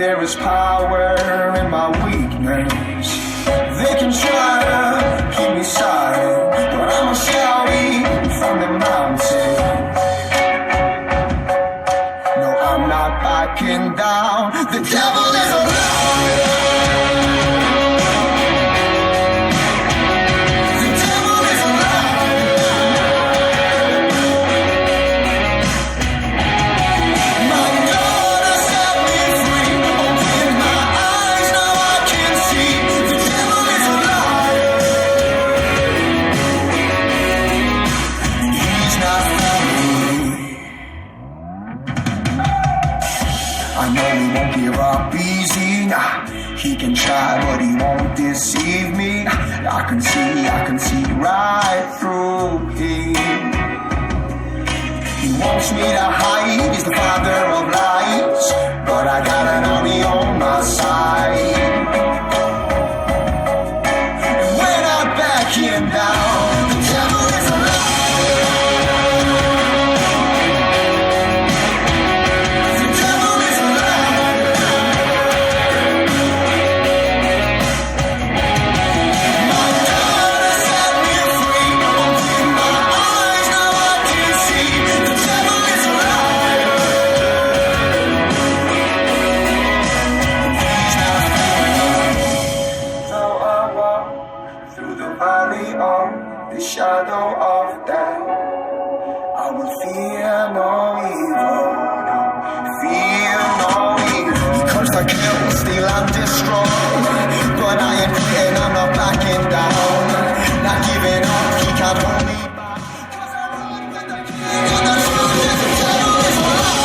there is power in my weakness. They can try to keep me silent, but I'ma shout from the mountains. No, I'm not backing down. The devil is a liar. I know he won't give up easy, nah. He can try, but he won't deceive me. I can see right through him. He wants me to hide, he's the father of lies, but I got an army on my side. And when I back him down, the devil is a liar. The shadow of death, I will fear no evil, fear no evil. Because I kill, steal and destroy, but I ain't quitting, I'm not backing down, not giving up, he can't hold me back. Cause I run with the king and the truth is the devil is a liar.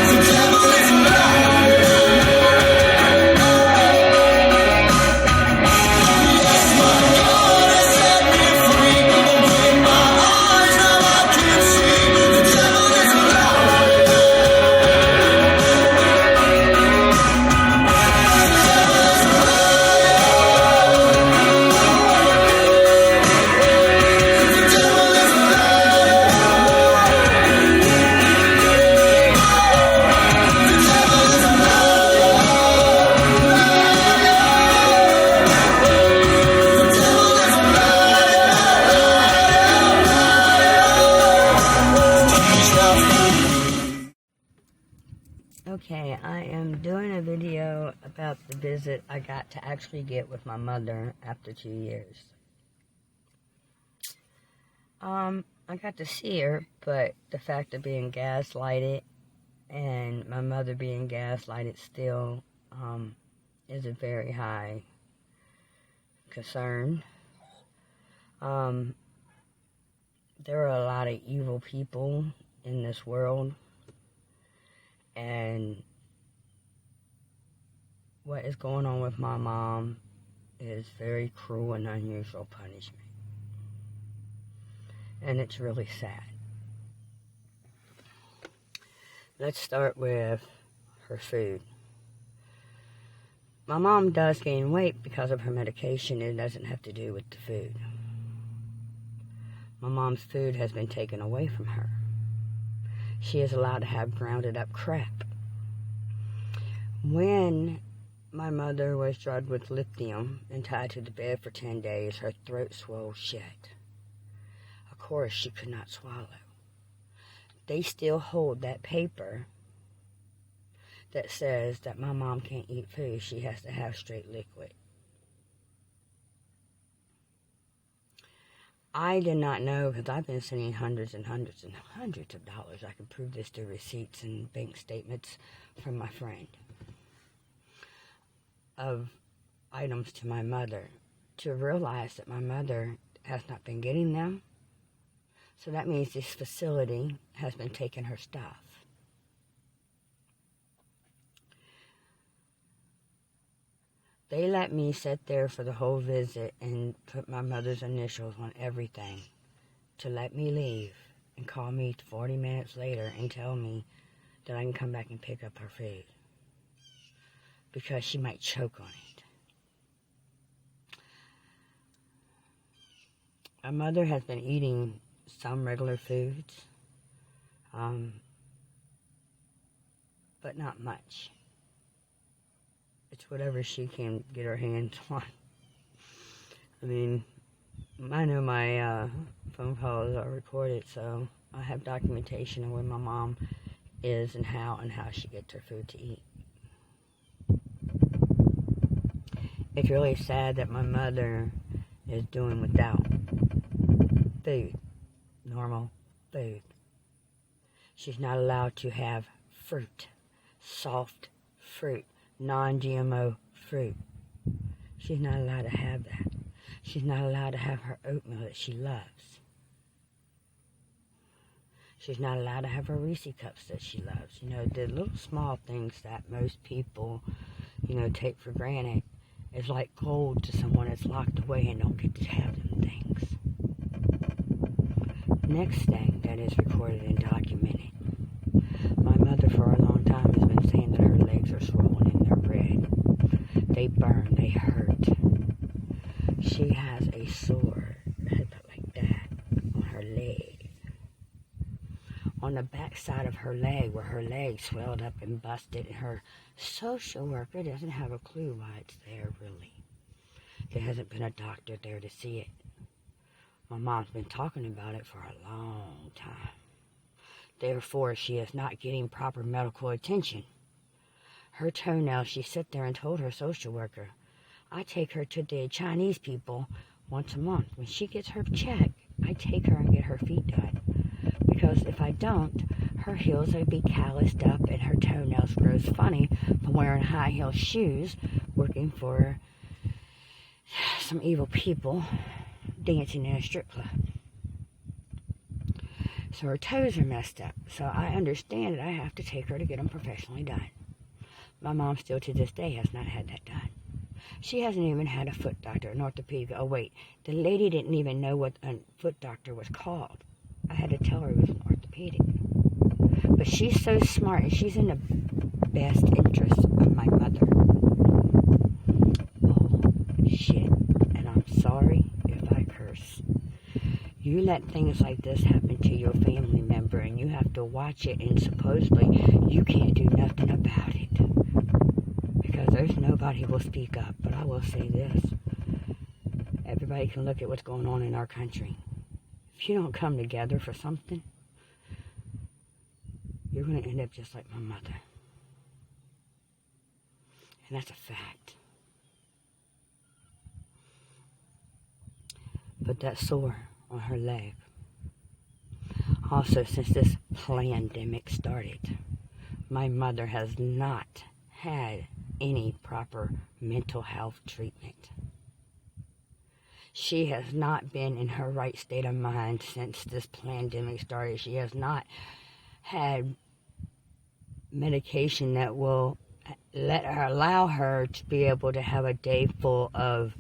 The devil is a liar. Okay, I am doing a video about the visit I got to actually get with my mother after 2 years. I got to see her, but the fact of being gaslighted and my mother being gaslighted still is a very high concern. There are a lot of evil people in this world. And what is going on with my mom is very cruel and unusual punishment. And it's really sad. Let's start with her food. My mom does gain weight because of her medication. It doesn't have to do with the food. My mom's food has been taken away from her. She is allowed to have grounded up crap. When my mother was drugged with lithium and tied to the bed for 10 days, her throat swelled shut. Of course, she could not swallow. They still hold that paper that says that my mom can't eat food. She has to have straight liquid. I did not know, because I've been sending hundreds and hundreds and hundreds of dollars. I can prove this through receipts and bank statements from my friend, of items to my mother, to realize that my mother has not been getting them. So that means this facility has been taking her stuff. They let me sit there for the whole visit and put my mother's initials on everything to let me leave and call me 40 minutes later and tell me that I can come back and pick up her food because she might choke on it. My mother has been eating some regular foods, but not much. It's whatever she can get her hands on. I mean, I know my phone calls are recorded, so I have documentation of where my mom is and how she gets her food to eat. It's really sad that my mother is doing without food, normal food. She's not allowed to have fruit, soft fruit, non-GMO fruit. She's not allowed to have that. She's not allowed to have her oatmeal that she loves. She's not allowed to have her Reese cups that she loves. You know, the little small things that most people, you know, take for granted is like gold to someone that's locked away and don't get to have them things. Next thing that is recorded and documented. My mother for a long time has been saying that her legs are swollen and they're red. They burn, they hurt. She has a sore, like that, on her leg. On the back side of her leg, where her leg swelled up and busted, and her social worker doesn't have a clue why it's there, really. There hasn't been a doctor there to see it. My mom's been talking about it for a long time. Therefore, she is not getting proper medical attention. Her toenails, she sat there and told her social worker, I take her to the Chinese people once a month. When she gets her check, I take her and get her feet done. Because if I don't, her heels will be calloused up and her toenails grows funny from wearing high heel shoes, working for some evil people dancing in a strip club. So her toes are messed up. So I understand that I have to take her to get them professionally done. My mom still to this day has not had that done. She hasn't even had a foot doctor, an orthopedic. Oh wait, the lady didn't even know what a foot doctor was called. I had to tell her it was an orthopedic. But she's so smart and she's in the best interest of my mother. Oh shit, and I'm sorry if I curse. You let things like this happen to your family member and you have to watch it, and supposedly you can't do nothing about it. Because there's nobody who will speak up. But I will say this. Everybody can look at what's going on in our country. If you don't come together for something, you're going to end up just like my mother. And that's a fact. But that sore on her leg. Also, since this pandemic started, my mother has not had any proper mental health treatment. She has not been in her right state of mind since this pandemic started. She has not had medication that will allow her to be able to have a day full of,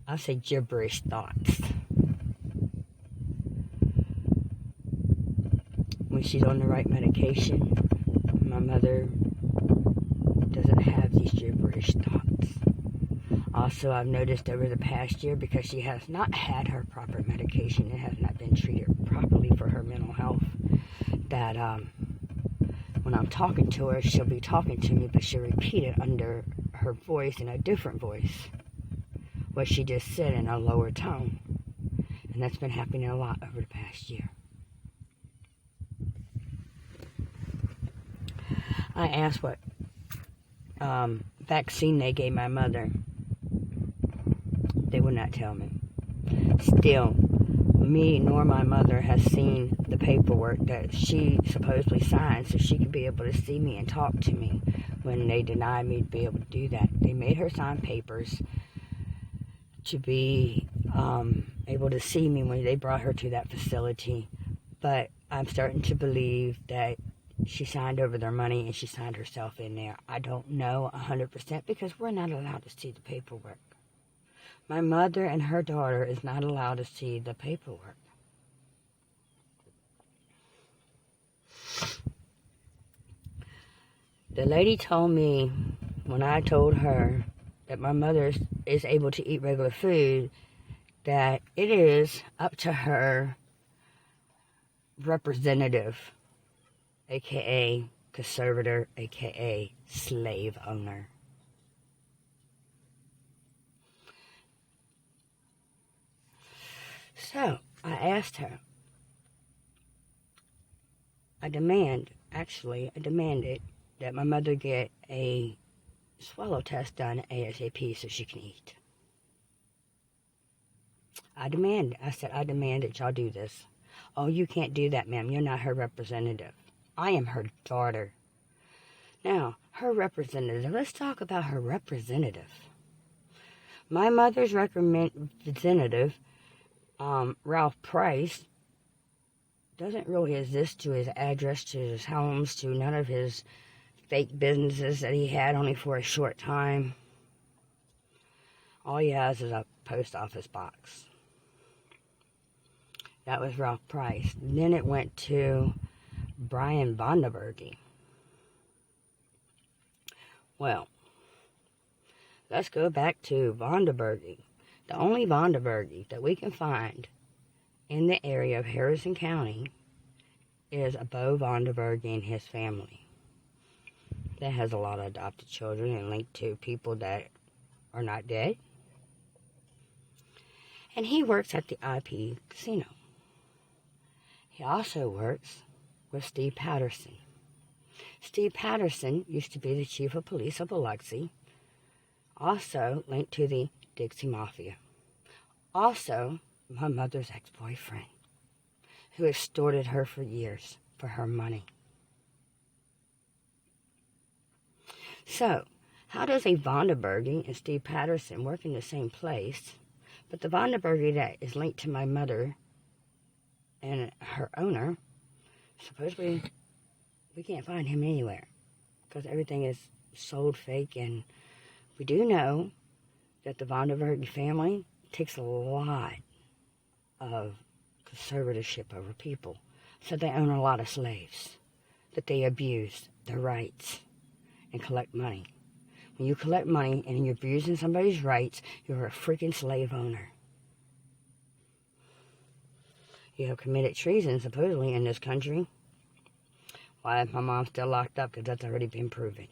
I'll say, gibberish thoughts. When she's on the right medication, my mother doesn't have these gibberish thoughts. Also, I've noticed over the past year, because she has not had her proper medication and has not been treated properly for her mental health, that when I'm talking to her, she'll be talking to me, but she'll repeat it under her voice in a different voice, what she just said in a lower tone. And that's been happening a lot over the past year. I asked what vaccine they gave my mother. They would not tell me. Still, me nor my mother has seen the paperwork that she supposedly signed so she could be able to see me and talk to me when they denied me to be able to do that. They made her sign papers to be able to see me when they brought her to that facility. But I'm starting to believe that she signed over their money and she signed herself in there. I don't know 100% because we're not allowed to see the paperwork. My mother and her daughter is not allowed to see the paperwork. The lady told me when I told her that my mother is able to eat regular food, that it is up to her representative, aka conservator, aka slave owner. So I asked her, I demanded that my mother get a swallow test done ASAP so she can eat. I demand that y'all do this. Oh, you can't do that, ma'am. You're not her representative. I am her daughter. Now, her representative. Let's talk about her representative. My mother's representative, Ralph Price, doesn't really exist to his address, to his homes, to none of his fake businesses that he had only for a short time. All he has is a post office box. That was Ralph Price. Then it went to Brian Vonderbergy. Well, let's go back to Vonderbergy. The only Vonderbergy that we can find in the area of Harrison County is a Bo Vonderbergy and his family. That has a lot of adopted children and linked to people that are not dead. And he works at the IP Casino. He also works with Steve Patterson. Steve Patterson used to be the chief of police of Biloxi, also linked to the Dixie Mafia. Also, my mother's ex-boyfriend, who extorted her for years for her money. So, how does a Vonderbergy and Steve Patterson work in the same place, but the Vonderbergy that is linked to my mother and her owner, supposedly we can't find him anywhere because everything is sold fake, and we do know that the Vonderbergy family takes a lot of conservatorship over people. So they own a lot of slaves that they abuse their rights and collect money. When you collect money and you're abusing somebody's rights, you're a freaking slave owner. You have committed treason, supposedly, in this country. Why is my mom still locked up? Because that's already been proven.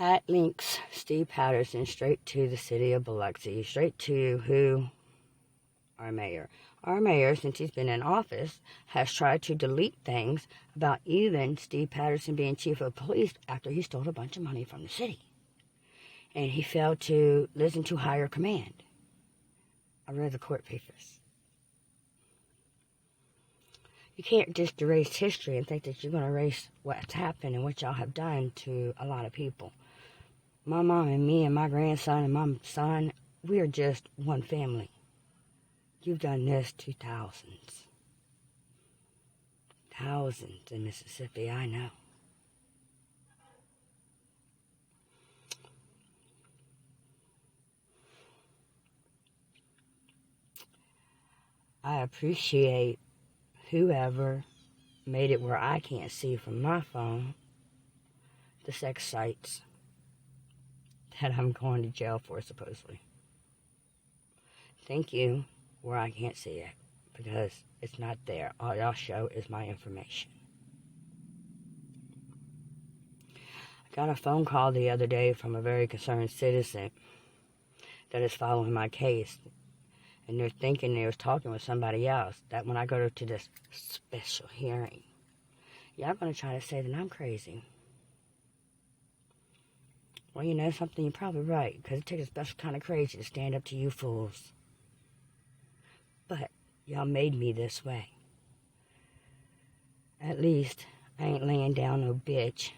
That links Steve Patterson straight to the city of Biloxi, straight to who? Our mayor. Our mayor, since he's been in office, has tried to delete things about even Steve Patterson being chief of police after he stole a bunch of money from the city. And he failed to listen to higher command. I read the court papers. You can't just erase history and think that you're going to erase what's happened and what y'all have done to a lot of people. My mom and me and my grandson and my son, we are just one family. You've done this to thousands. Thousands in Mississippi, I know. I appreciate whoever made it where I can't see from my phone the sex sites that I'm going to jail for, supposedly. Thank you, where I can't see it, because it's not there. All y'all show is my information. I got a phone call the other day from a very concerned citizen that is following my case. And they're thinking they was talking with somebody else. That when I go to this special hearing, y'all going to try to say that I'm crazy. Well, you know something? You're probably right. Because it takes a special kind of crazy to stand up to you fools. But y'all made me this way. At least I ain't laying down no bitch.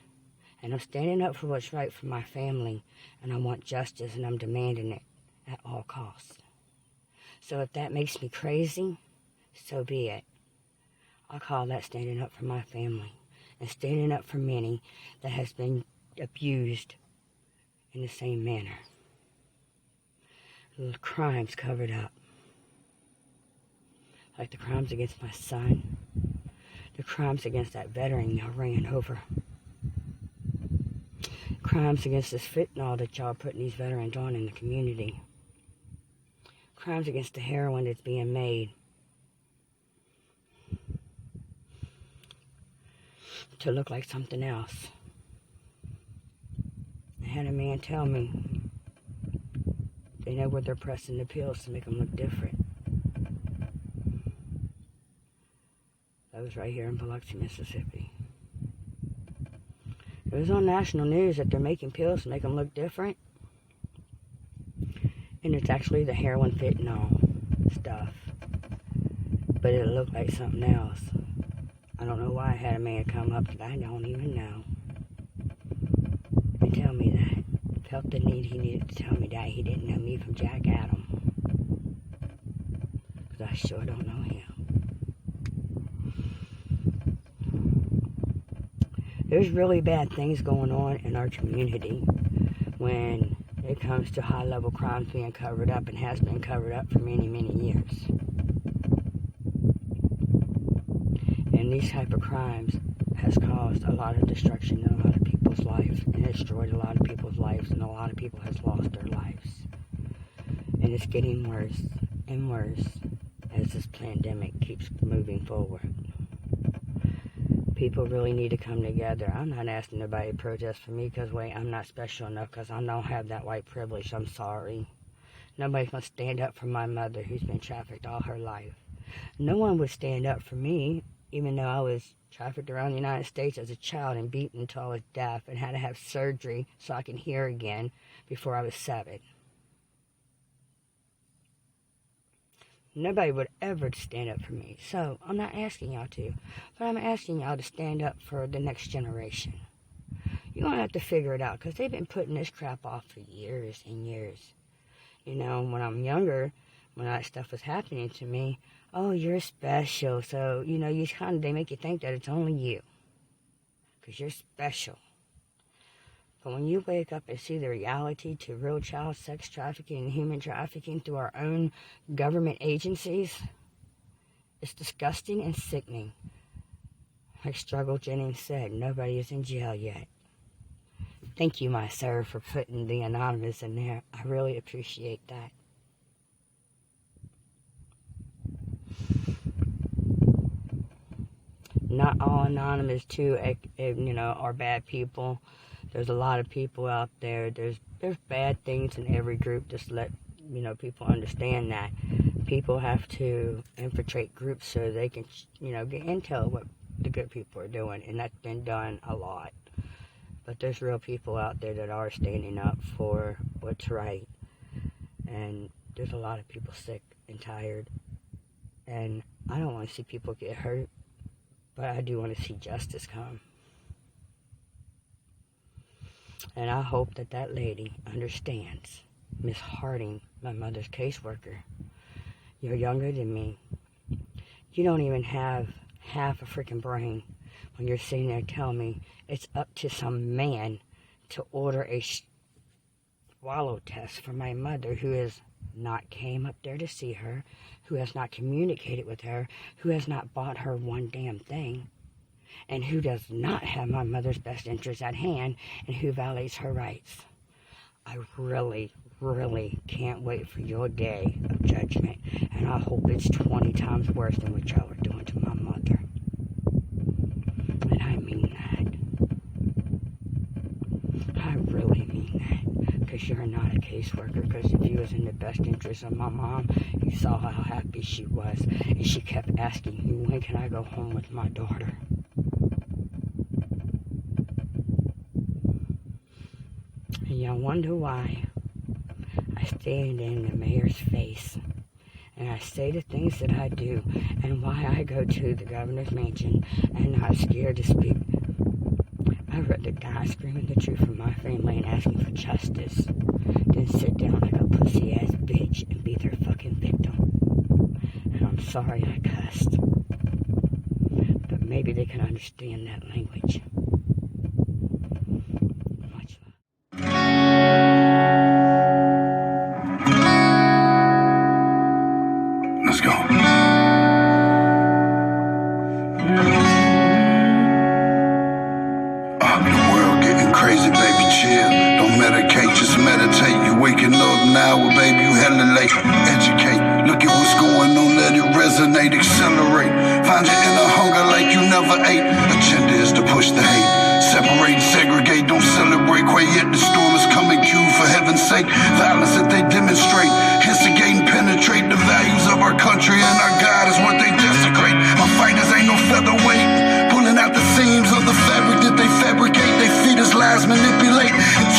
And I'm standing up for what's right for my family. And I want justice, and I'm demanding it at all costs. So if that makes me crazy, so be it. I call that standing up for my family and standing up for many that has been abused in the same manner. The crimes covered up. Like the crimes against my son, the crimes against that veteran y'all ran over, crimes against this fentanyl that y'all putting these veterans on in the community. Crimes against the heroin that's being made. to look like something else. I had a man tell me they know where they're pressing the pills to make them look different. That was right here in Biloxi, Mississippi. It was on national news that they're making pills to make them look different. And it's actually the heroin fentanyl stuff. But it looked like something else. I don't know why I had a man come up that I don't even know and tell me that. Felt the need he needed to tell me that. He didn't know me from Jack Adam. Because I sure don't know him. There's really bad things going on in our community when it comes to high-level crimes being covered up and has been covered up for many, many years. And these type of crimes has caused a lot of destruction in a lot of people's lives and destroyed a lot of people's lives, and a lot of people has lost their lives. And it's getting worse and worse as this pandemic keeps moving forward. People really need to come together. I'm not asking nobody to protest for me because, wait, I'm not special enough because I don't have that white privilege. I'm sorry. Nobody's going to stand up for my mother who's been trafficked all her life. No one would stand up for me, even though I was trafficked around the United States as a child and beaten until I was deaf and had to have surgery so I can hear again before I was 7. Nobody would ever stand up for me. So I'm not asking y'all to, but I'm asking y'all to stand up for the next generation. You're going to have to figure it out because they've been putting this crap off for years and years. You know, when I'm younger, when that stuff was happening to me, oh, you're special. So, you know, they make you think that it's only you because you're special. But when you wake up and see the reality to real child sex trafficking and human trafficking through our own government agencies, it's disgusting and sickening. Like Struggle Jennings said, nobody is in jail yet. Thank you, my sir, for putting the anonymous in there. I really appreciate that. Not all anonymous, too, you know, are bad people. There's a lot of people out there. There's bad things in every group. Just let, you know, people understand that. People have to infiltrate groups so they can, you know, get intel what the good people are doing. And that's been done a lot. But there's real people out there that are standing up for what's right. And there's a lot of people sick and tired. And I don't want to see people get hurt. But I do want to see justice come. And I hope that that lady understands. Miss Harding, my mother's caseworker. You're younger than me. You don't even have half a freaking brain when you're sitting there telling me it's up to some man to order a swallow test for my mother who has not came up there to see her, who has not communicated with her, who has not bought her one damn thing, and who does not have my mother's best interests at hand, and who violates her rights. I really, really can't wait for your day of judgment, and I hope it's 20 times worse than what y'all are doing to my mother. And I mean that. I really mean that. Because you're not a caseworker. Because if you was in the best interest of my mom, you saw how happy she was. And she kept asking me, when can I go home with my daughter? And y'all wonder why I stand in the mayor's face and I say the things that I do, and why I go to the governor's mansion and not scared to speak. I'd rather die screaming the truth from my family and asking for justice than sit down like a pussy-ass bitch and be their fucking victim. And I'm sorry I cussed, but maybe they can understand that language. Much love. Let's go. The world getting crazy, baby, chill. Don't medicate, just meditate. You waking up now, well, baby, you hella late. Educate, look at what's going on, let it resonate, accelerate. Find your inner hunger like you never ate. Agenda is to push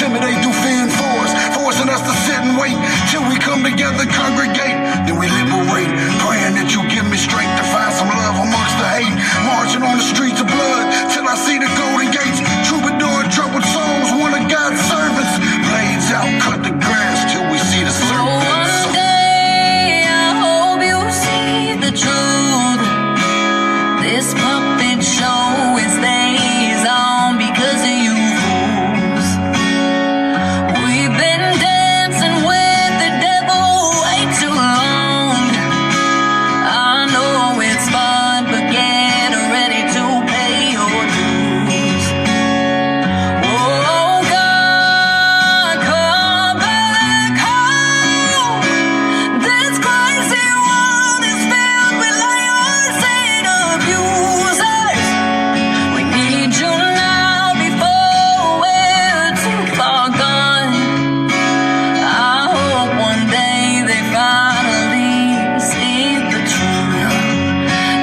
intimidate through fear and force, forcing us to sit and wait till we come together, congregate, then we liberate, praying that you give me strength to find some love amongst the hate, marching on the streets of blood till I see the golden gates, troubadour, troubled souls, one of God's servants, blades out, cut the grass till we see the serpents. One day I hope you see the truth. This puppet show, it stays on because of you fools. We've been dancing with the devil way too long. I know it's fun, but get ready to pay your dues. Oh God, come back home. This crazy world is filled with liars and abusers. We need you now before we're too far gone. I hope one day they finally see the truth.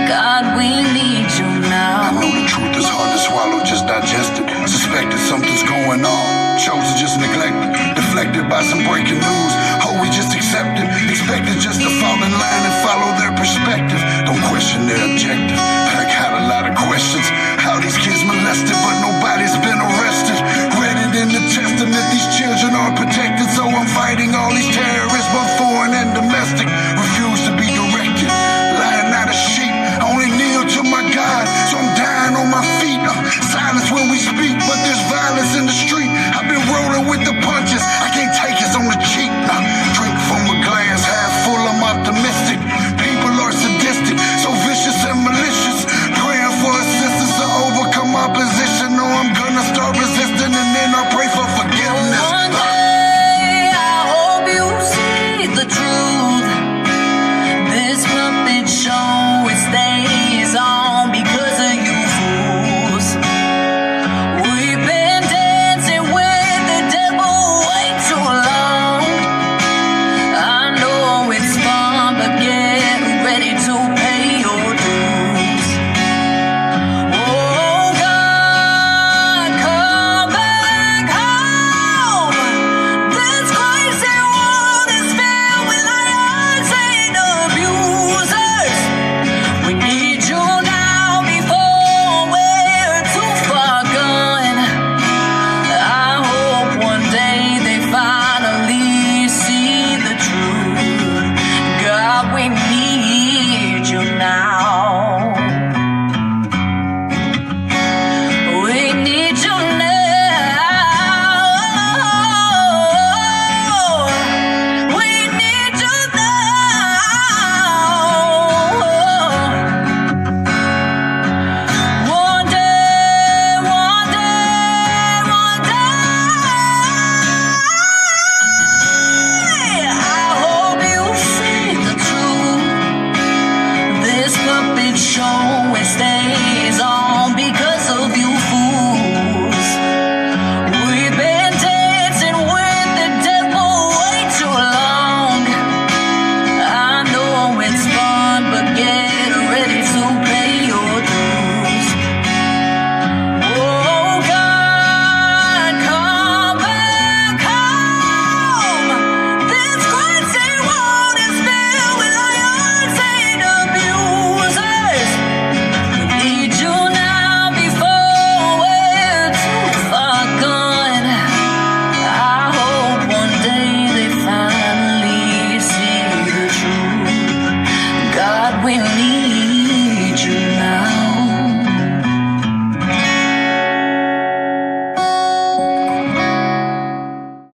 God, we need you I now. know the truth is hard to swallow, just digest it. Suspected something's going on, chosen just neglected, deflected by some breaking news. Oh, we just accepted, expected just to fall in line and follow their perspective. Don't question their objective. I got a lot of questions. How these kids molested, but nobody's been arrested. Read it in the testament, these children are protected, so I'm fighting all these terrorists.